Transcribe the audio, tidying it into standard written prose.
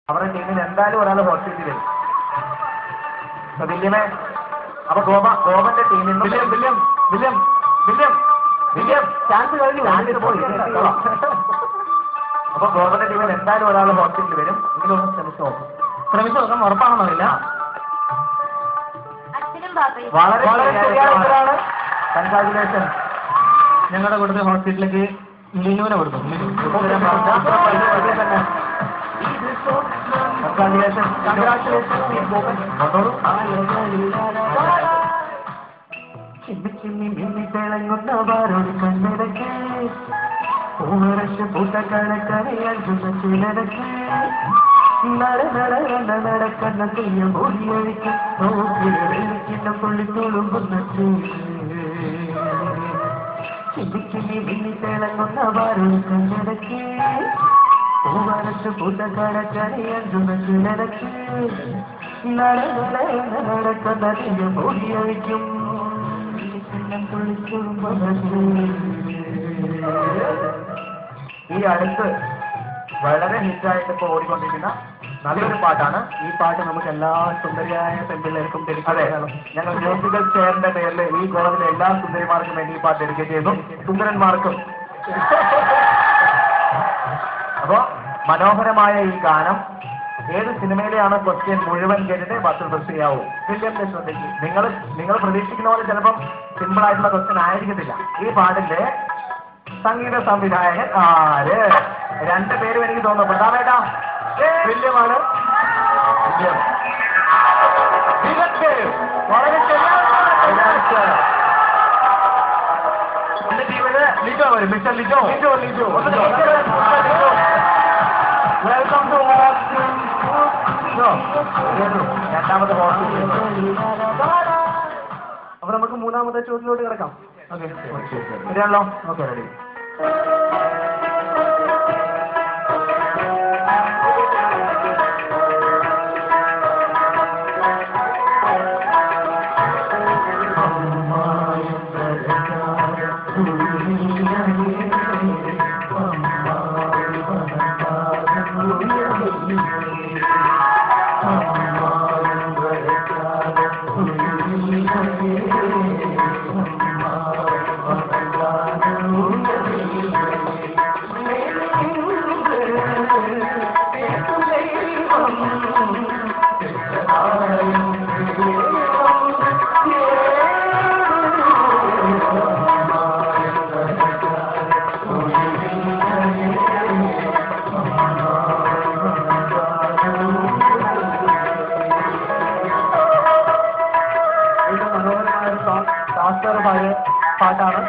അവരുടെ ടീമിൽ എന്തായാലും ഒരാൾ ഹോട്ട് സീറ്റിൽ വരും. വില്യമേ, അപ്പൊ ഗോപന്റെ ടീമിൽ വില്യം ചാൻസ് കഴിഞ്ഞു. അപ്പൊ ഗോപന്റെ ടീമിൽ എന്തായാലും ഒരാൾ ഹോട്ട് സീറ്റിൽ വരും. എങ്കിലും ഒന്ന് ശ്രമിച്ചു നോക്കാം. ഉറപ്പാണെന്നില്ല. വളരെ ശരിയാണ്. കൺഗ്രാജുലേഷൻ. ഞങ്ങളുടെ കൂടുതൽ ഹോസ്പിറ്റലിലേക്ക് ലിനുവിനെ കൊടുക്കും. തിളങ്ങുന്നവരോട് കണ്ണിടക്ക് പൂവരശ് പൂട്ടക്കണക്കറിയാകുന്ന ചിലരക്ക് നടക്കുന്ന തെയ്യം ഓടിയഴിക്കും നോക്കിക്കുന്ന പുള്ളി തുളുമ്പുന്ന ചിമ്മിച്ചിമ്മി മിന്നി തിളങ്ങുന്നവരോട് കണ്ണിടക്ക് പൂവരശ് പൂട്ടക്കണക്കറിയാകുന്ന ചിലരക്ക് നടക്കുന്ന തെയ്യം ഓടിയഴിക്കും. ഈ അടുത്ത് വളരെ ഹിറ്റായിട്ട് ഇപ്പോൾ ഓടിക്കൊണ്ടിരിക്കുന്ന നല്ലൊരു പാട്ടാണ്. ഈ പാട്ട് നമുക്ക് എല്ലാ സുന്ദരിയായ പെൺപിള്ളേർക്കും അതെ, ഞങ്ങൾ മ്യൂസിക്കൽ ചെയറിന്റെ പേരിൽ ഈ കോളേജിലെ എല്ലാ സുന്ദരിമാർക്കും വേണ്ടി ഈ പാട്ട് ഡെഡിക്കേറ്റ് ചെയ്തു. സുന്ദരന്മാർക്കും. അപ്പോ മനോഹരമായ ഈ ഗാനം ഏത് സിനിമയിലെയാണ് ക്വസ്റ്റ്യൻ മുഴുവൻ കേട്ടിട്ട് 10 ക്വസ്റ്റ്യൻ ആവും. വില്യത്തെ ശ്രദ്ധിക്കും. നിങ്ങൾ പ്രതീക്ഷിക്കുന്ന പോലെ ചിലപ്പം സിമ്പിൾ ആയിട്ടുള്ള ക്വസ്റ്റ്യൻ ആയിരിക്കത്തില്ല. ഈ പാട്ടിന്റെ സംഗീത സംവിധായകൻ ആര്? 2 പേരും എനിക്ക് തോന്നുന്നു. പ്രധാനേട്ടാ വില്യമാണ്. വളരെ എന്റെ ടീമില് ലിജോ വരും. മിസ്റ്റർ ലിജോ. വെൽക്കം ടു രണ്ടാമത്തെ അപ്പൊ നമുക്ക് മൂന്നാമത്തെ ചോദ്യത്തിലോട്ട് കിടക്കാം. ഓക്കെ ശരിയാണല്ലോ. Okay ready. പാട്ടാണ്.